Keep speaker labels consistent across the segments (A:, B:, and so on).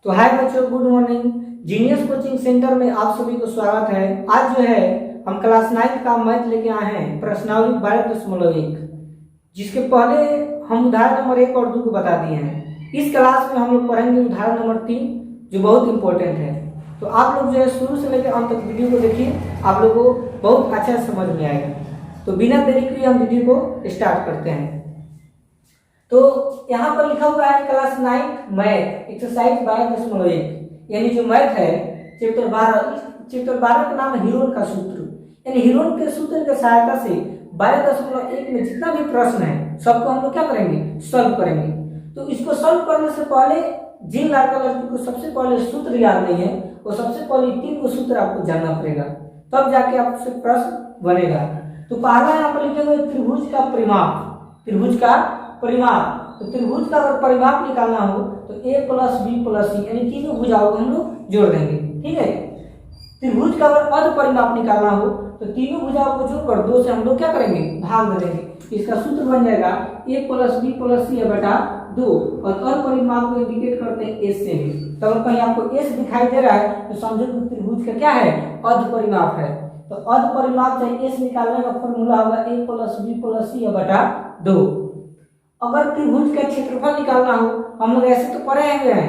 A: तो हाय बच्चों, good morning. Genius coaching centre में आप सभी को स्वागत है। आज जो है हम क्लास 9 का मैथ लेके आए हैं, प्रश्नावली 12.1, जिसके पहले हम उदाहरण नंबर 1 और 2 को बता दिए हैं। इस क्लास में हम लोग पढ़ेंगे उदाहरण नंबर 3, जो बहुत इंपॉर्टेंट है। तो आप लोग जो है शुरू से लेकर अंत तक वीडियो को देखिए, आप लोग को बहुत अच्छा समझ में आएगा। तो बिना देरी के हम वीडियो को स्टार्ट करते हैं। तो यहाँ पर लिखा हुआ है क्लास 9 मैथ एक्सरसाइज 12.1, यानी जो मैथ है चैप्टर 12 का नाम है हीरोन का सूत्र। यानी हीरोन के सूत्र की सहायता से 12.1 में जितना भी प्रश्न है सबको हम लोग क्या करेंगे, सॉल्व करेंगे। तो इसको सॉल्व करने से पहले जिन लड़की को सबसे पहले सूत्र याद नहीं है, वो सबसे पहले 3 को सूत्र आपको जानना पड़ेगा, तब जाके आपसे प्रश्न बनेगा। तो पहला यहाँ पर लिखेंगे त्रिभुज का परिमाप। त्रिभुज का परिमाप, तो त्रिभुज का अगर परिमाप निकालना हो तो a प्लस बी प्लस सी, यानी तीनों भुजाओं को हम लोग जोड़ देंगे। ठीक है। त्रिभुज का अगर अर्ध परिमाप निकालना हो तो तीनों भुजाओं को जोड़कर 2 से हम लोग क्या करेंगे, भाग दे देंगे। इसका सूत्र बन जाएगा a प्लस बी प्लस सी बटा 2, और अर्ध परिमाप को इंडिकेट करते हैं s से भी। तो अगर कहीं आपको s दिखाई दे रहा है तो समझो कि त्रिभुज का क्या है, अर्ध परिमाप है। तो अर्ध परिमाप से s निकालने का फॉर्मूला होगा a प्लस बी प्लस सी बटा 2। अगर त्रिभुज का क्षेत्रफल निकालना हो, हम लोग ऐसे तो पढ़े हैं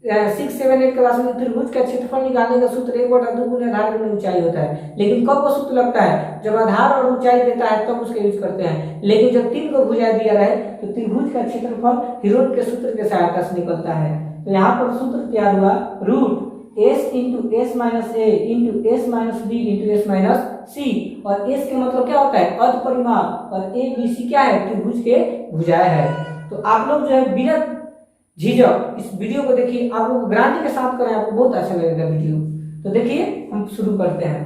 A: 6, 7, 8 क्लास में, त्रिभुज का क्षेत्रफल निकालने का सूत्र 1/2 गुना आधार गुना ऊंचाई होता है। लेकिन कब वो सूत्र लगता है, जब आधार और ऊंचाई देता है तब उसका यूज करते हैं। लेकिन जब 3 को भुजा दिया रहे तो त्रिभुज का क्षेत्रफल हीरोन के सूत्र के सहायता से निकलता है। तो यहाँ पर सूत्र क्या हुआ, root s into S minus A into S minus B into S minus C. और s के मतलब क्या होता है, अर्ध परिमाप, और ए बी सी क्या है, त्रिभुज के भुजाएं है। तो आप लोग जो है बिना झिझक इस वीडियो को देखिए, आप लोग गारंटी के साथ करें, आपको बहुत अच्छा लगेगा वीडियो। तो देखिए हम शुरू करते हैं।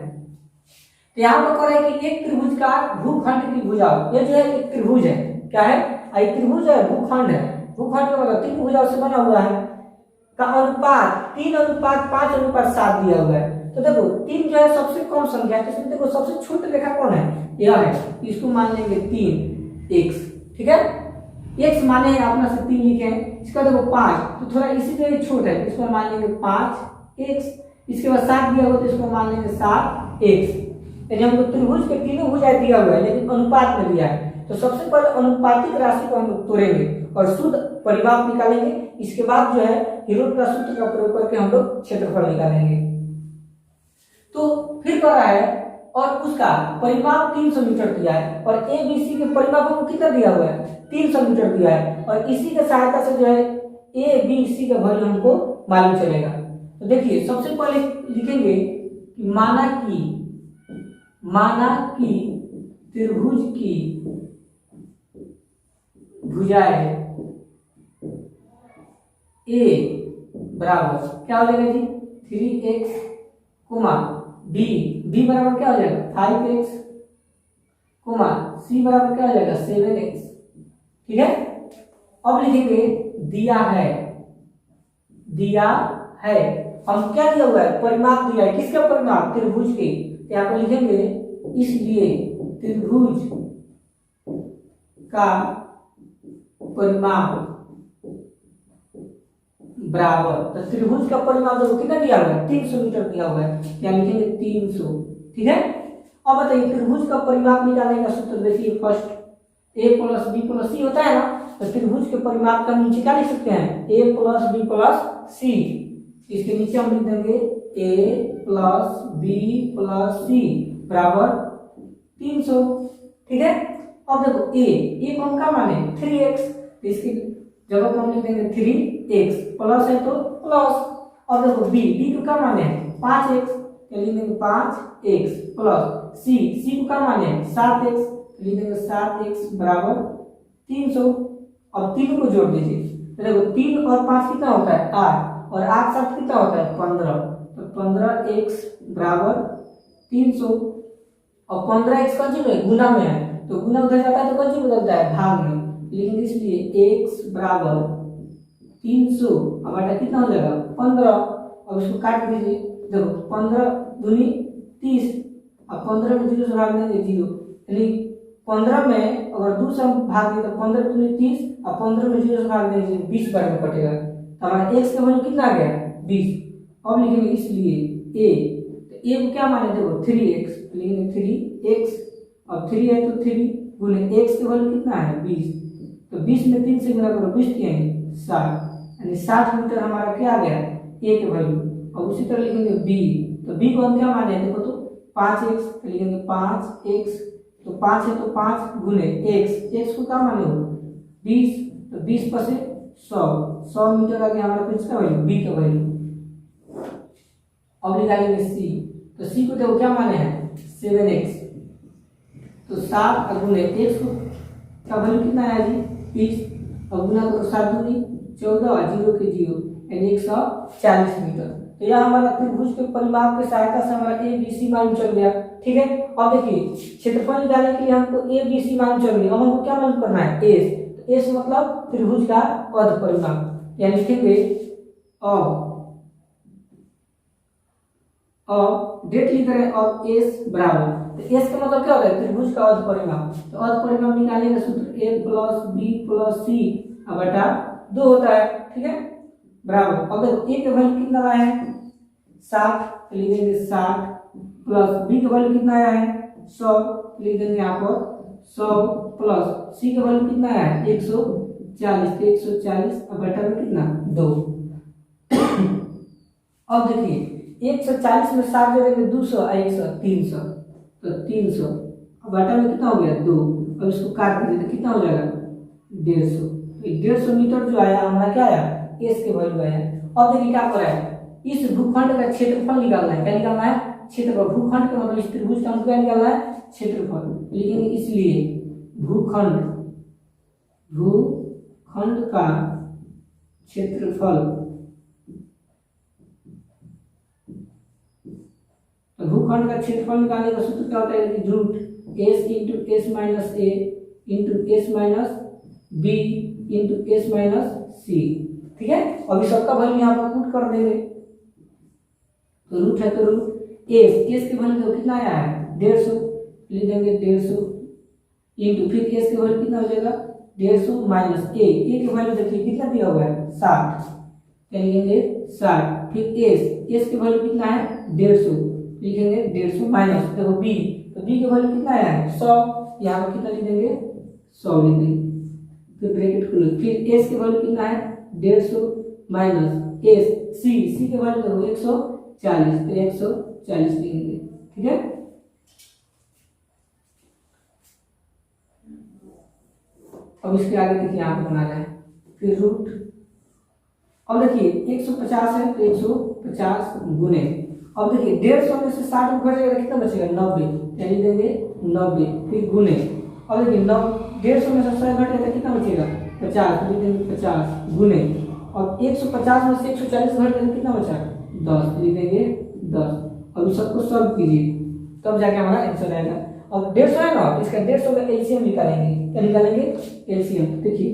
A: तो यहाँ पर कह रहे हैं कि एक त्रिभुज का भूखंड की भुजाओं, ये जो है एक त्रिभुज है, क्या है, एक त्रिभुज है, भूखंड है। भूखंड का मतलब 3 भुजाओं से बना हुआ है, का अनुपात 3:5:7 दिया हुआ है। तो देखो 3 जो है सबसे कम संख्या है, तो इसमें देखो सबसे छोटी रेखा कौन है, यह है। इसको मान लेंगे 3x। ठीक है, x माने हैं अपना से 3 लिखे हैं। इसका देखो 5, तो थोड़ा इसी से छोटा है, इसको मान लेंगे 5x। इसके बाद 7 दिया हुआ तो इसको मान लेंगे 7x। यानी हमको त्रिभुज के तीनों भुजाएं दिया हुआ है, लेकिन अनुपात में दिया है। तो सबसे पहले अनुपातिक राशि को हम लोग तोड़ेंगे और शुद्ध परिमाप निकालेंगे। इसके बाद जो है हीरोन का सूत्र का प्रयोग करके हम लोग क्षेत्रफल निकालेंगे। तो फिर कह रहा है और उसका परिमाप 300 मीटर दिया है, और ए बी सी के परिमाप को कितना दिया हुआ है, 300 मीटर दिया है। और इसी के सहायता से जो है ए बी सी का वैल्यू हमको मालूम चलेगा। तो देखिए सबसे पहले लिखेंगे कि माना कि त्रिभुज की भुजाएं ए बराबर क्या हो जाएगा जी, 3x, बी बराबर क्या हो जाएगा 5x, सी बराबर क्या हो जाएगा 7x। ठीक है। अब लिखेंगे दिया है, हम क्या दिया हुआ है, परिमाप दिया है। किसका परिमाप, त्रिभुज के। यहाँ पर लिखेंगे इसलिए त्रिभुज का परिमाप बराबर, तो त्रिभुज का परिमाप जो कितना दिया हुआ है, 300 मीटर दिया हुआ है, क्या लिखेंगे 300। ठीक है। अब बताइए त्रिभुज का परिमाप निकालने का सूत्र देखिए, first a plus B plus C होता है ना, तो त्रिभुज के परिमाप का नीचे क्या लिख सकते हैं, a प्लस बी प्लस सी। इसके नीचे हम लिख देंगे a प्लस बी प्लस सी बराबर 300। ठीक है। अब देखो a कौन का मान है 3x, तो इसकी जगह पर हम लिख देंगे 3x, प्लस है तो प्लस। और देखो b को क्या मान है 5x, तो लिख देंगे 5x प्लस c को क्या मान है 7x, लिख देंगे 7x बराबर 300। अब तीनों को जोड़ दीजिए, तो देखो 3 और 5 कितना होता है 8, और 8 7 कितना होता है 15, तो 15x बराबर 300। और 15x कौन सी में, गुना में है, तो गुना उधर जाता है तो कौन सी बदलता है, भाग में। लेकिन इसलिए x बराबर 300, अब आटा कितना हो जाएगा 15। अब इसको काट दीजिए, देखो 15 दूनी 30, अब 15 में 0 से भाग देंगे 0, यानी 15 में अगर 2 से भाग दें तो 15 दूनी 30, अब 15 में 0 से भाग देंगे 20 बार में कटेगा। तो हमारा x का वैल्यू कितना आ गया 20। अब लिखेंगे इसलिए a, तो a को क्या माने देखो 3x, लिखेंगे 3x, अब 3 है तो 3 गुने x के वैल्यू कितना है 20, तो 20 में 3 से गुणा करो 20 क्या है 60, यानी 60 मीटर हमारा क्या आ गया a के वैल्यू। अब उसी तरह लिखेंगे b, तो b को हम क्या माने देखो तो 5x, लिखेंगे 5x, तो 5 है तो 5 गुने x को क्या माने हो 20, तो 20 पर से 100 मीटर आ गया हमारा किसका वैल्यू b का वैल्यू। अब निकालेंगे c, तो c को देखो क्या माने हैं 7x, तो 7 गुने x को का वैल्यू कितना आया जी 20, अब गुना करो 7 दूनी 14 और 0 के 0 यानी 140 मीटर। तो यह हमारा त्रिभुज के परिमाप की सहायता से हमारा ए बी सी मालूम चल गया। ठीक है, अब देखिए क्षेत्रफल निकालने के लिए हमको ए बी सी मालूम चल गया, अब हमको क्या मालूम करना है एस, तो एस मतलब त्रिभुज का अर्ध परिमाप, यानी लिखेंगे अब डेट लिख रहे हैं अब एस बराबर, तो एस का मतलब क्या होता है त्रिभुज का अर्ध परिमाप, तो अर्ध परिमाप निकालने का सूत्र ए प्लस बी प्लस सी बटा 2 होता है। ठीक है, बराबर अब देखो ए का वैल्यू कितना आया है 60, लिख देंगे 60 प्लस बी का वैल्यू कितना आया है 100, लिख देंगे यहाँ पर 100 प्लस सी का वैल्यू कितना आया है 140, तो 140 अब बटा में कितना 2। अब देखिए 140 में 60 दे देंगे 200 और 100 300, तो 300 अब बटा में कितना हो गया 2, अब इसको काट दीजिए तो कितना हो जाएगा 150, तो 150 मीटर जो आया हमारा क्या आया एस के वैल्यू आया। अब देखिए क्या कर रहा है इस भूखंड का क्षेत्रफल निकालना है, क्या निकालना है क्षेत्रफल, भूखंड का मतलब इस त्रिभुज का हमको क्या निकालना है क्षेत्रफल, लेकिन इसलिए भूखंड का क्षेत्रफल, तो भूखंड का क्षेत्रफल निकालने का सूत्र क्या होता है कि root s into S minus A into S minus B into S minus C. ठीक है, अभी सबका वैल्यू यहाँ पर पुट कर देंगे, तो रूट है तो रूट एस के वैल्यू कितना आया है 150, लिख देंगे 150 इंटू फिर एस के वैल्यू कितना हो जाएगा 150 माइनस ए के वैल्यू देखिए कितना दिया हुआ है 60, लिखेंगे 60, फिर एस के वैल्यू कितना है 150, लिखेंगे 150 माइनस देखो बी, तो बी के वैल्यू कितना आया है 100, यहाँ पर कितना लिख देंगे 100 लिख देंगे, फिर ब्रैकेट खोलो, फिर एस के वैल्यू कितना है 150 माइनस एस सी के वैल्यू देखो 140, तो 140 लिखेंगे। ठीक है, अब इसके आगे देखिए यहाँ पे बना रहे हैं फिर रूट, अब देखिए 150 है तो 150 गुने, अब देखिए 150 में से 60 घट जाएगा कितना बचेगा 90, यानी देंगे 90 फिर गुने, अब देखिए 150 में से 100 घट जाएगा कितना बचेगा 50, तो देंगे 50 गुने, अब 150 में से 140 घट जाएगा कितना बचा 10, लिख देंगे 10। अब सबको सॉल्व कीजिए तब जाके हमारा आंसर आएगा। अब 150 है ना, तो इसका 150 का एलसीएम निकालेंगे, क्या निकालेंगे एलसीएम, देखिए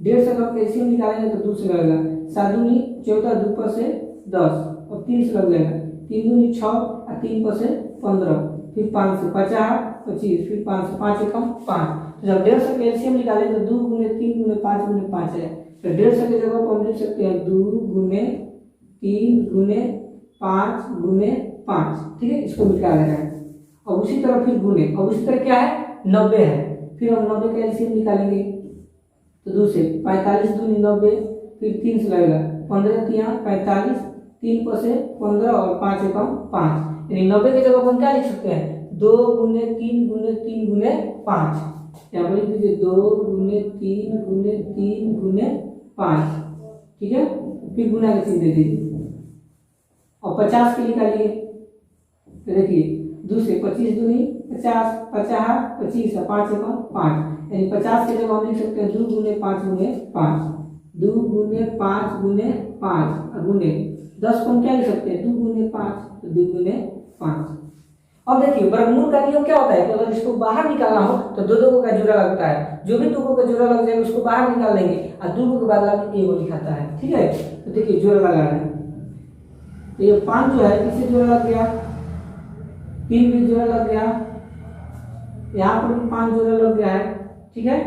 A: 150 का एलसीएम निकालेंगे तो 2 से लगेगा, 7 दूनी 14, 2 पर से 10 और 3 से लग जाएगा, 3 दूनी 6 और 3 पर से 15, फिर 5 से 50 25, फिर 5 से 5 एकम 5, तो जब 150 का एलसीएम निकालेंगे तो 2 गुने 3 गुने 5 गुने 5 है, तो 150 की जगह पर हम लिख सकते हैं 2 गुने 3 गुने 5 गुने 5। ठीक है, इसको निकाल रहे हैं, अब उसी तरह फिर गुने, अब उसी तरह क्या है 90 है, फिर हम 90 का एलसीएम निकालेंगे तो 2 से 45 दूनी 90, फिर 3 से लगेगा 15 3 45, 3 पर से 15 और 5 एकम 5, यानी 90 की जगह पर क्या लिख सकते हैं 2 गुने 3 गुने 3 गुने 5, यहाँ पर लिख दीजिए 2 गुने 3 गुने 3 गुने 5। ठीक है, फिर गुना का चिन्ह दे दीजिए और 50 के निकालिए, तो देखिए 2 से 25 दूनी 50 50 25 और 5 एकम 5, यानी 50 की जगह हम लिख सकते हैं 2 गुने 5 गुने 5, 2 गुने 5 गुने 5 और गुने 10 को हम क्या लिख सकते हैं 2 गुने 5, तो 2 गुने 5। अब देखिए वर्गमूल का नियम क्या होता है कि अगर इसको बाहर निकालना हो तो दो का जोड़ा लगता है, जो भी दो का जोड़ा लग जाएगा उसको बाहर निकाल लेंगे और दो के बदला में ए को दिखाता है। ठीक है, तो देखिए जोड़ा लगा रहे हैं, तो ये 5 जो है किससे जोड़ा लग गया 3 भी जोड़ा लग गया, यहाँ पर भी 5 जोड़ा लग गया है। ठीक है,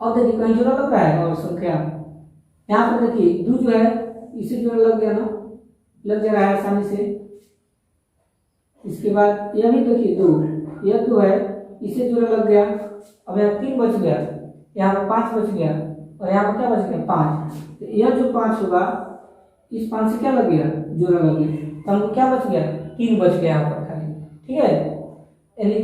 A: अब देखिए कहीं जोड़ा लग रहा है और संख्या यहाँ पर देखिए 2 जो है इसे जोड़ा लग गया ना, लग जा रहा है आसानी से। इसके बाद यह भी देखिए 2, यह 2 है, इसे जोड़ा लग गया। अब यहाँ 3 बच गया, यहाँ पर 5 बच गया, और यहाँ पर क्या बच गया 5। तो यह जो 5 होगा इस 5 से क्या लग गया, जोड़ा लग गया, तो हमको क्या बच गया 3 बच गया यहाँ पर खाली। ठीक है, यानी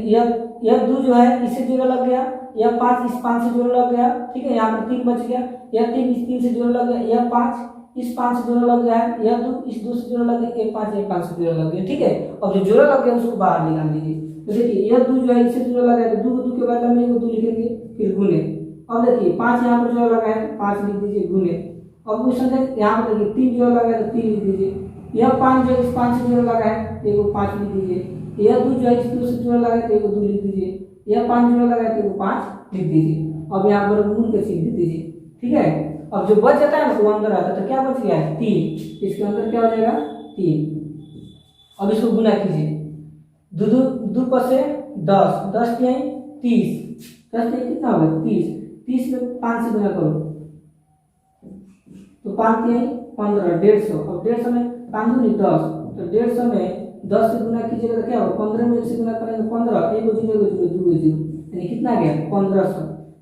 A: यह 2 जो है इसे जोड़ा लग गया, यह 5 इस 5 से जोड़ा लग गया। ठीक है, यहाँ पर 3 बच गया, यह 3 इस 3 से जोड़ा लग गया, यह 5 इस 5 से जोड़ा लग गया है, यह 2 इस 2 से जोड़ा लग गया, ये 5 से जोड़ा लग गया। ठीक है, अब जो जोड़ा लग गया उसको बाहर निकाल दीजिए। तो देखिए यह 2 जो है इससे जोड़ा लगा है, तो 2 को 2 के बदले में 2 लिखेंगे, फिर गुने। अब देखिए 5 यहाँ पर जोड़ा लगा है तो 5 लिख दीजिए गुने। अब क्वेश्चन है यहाँ पर देखिए 3 जोड़ा लगा है तो 3 लिख दीजिए। यह 5 जो इस 5 से जोड़ा लगा है तो 5 लिख दीजिए। यह 2 जो है इस 2 से जोड़ा लगा है तो 2 लिख दीजिए। यह 5 जोड़ा लगा है तो 5 लिख दीजिए। अब यहाँ पर गुण के सीख दीजिए। ठीक है, अब जो बच जाता है ना वो अंदर आता है, तो क्या बच गया है 3, इसके अंदर क्या हो जाएगा 3। अब इसको गुना कीजिए, 2 पर से 10, 10 नहीं 30, 10 नहीं कितना होगा 30, 30 में 5 से गुना करो तो 5 नहीं 15, 150। अब 150 में 5 दूनी 10, तो 150 में 10 से गुना कीजिएगा तो क्या होगा 15 में 1 से गुना करेंगे 15, 1 0 0 2 0, यानी कितना गया 1500।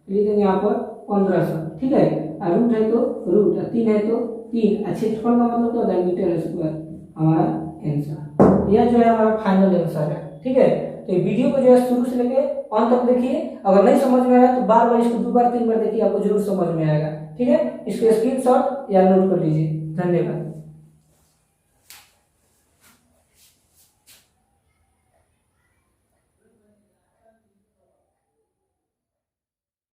A: लिख देंगे यहाँ पर 1500। ठीक है, रूट है तो रूट, 3 है तो 3, क्षेत्रफल का मतलब क्या होता है मीटर स्क्वायर, हमारा आंसर। यह जो है हमारा फाइनल आंसर है। ठीक है, तो ये वीडियो को जो है शुरू से लेके अंत तक देखिए। अगर नहीं समझ में आया तो बार बार इसको 2 बार 3 बार देखिए, आपको जरूर समझ में आएगा। ठीक है, इसको स्क्रीनशॉट या नोट कर लीजिए। धन्यवाद।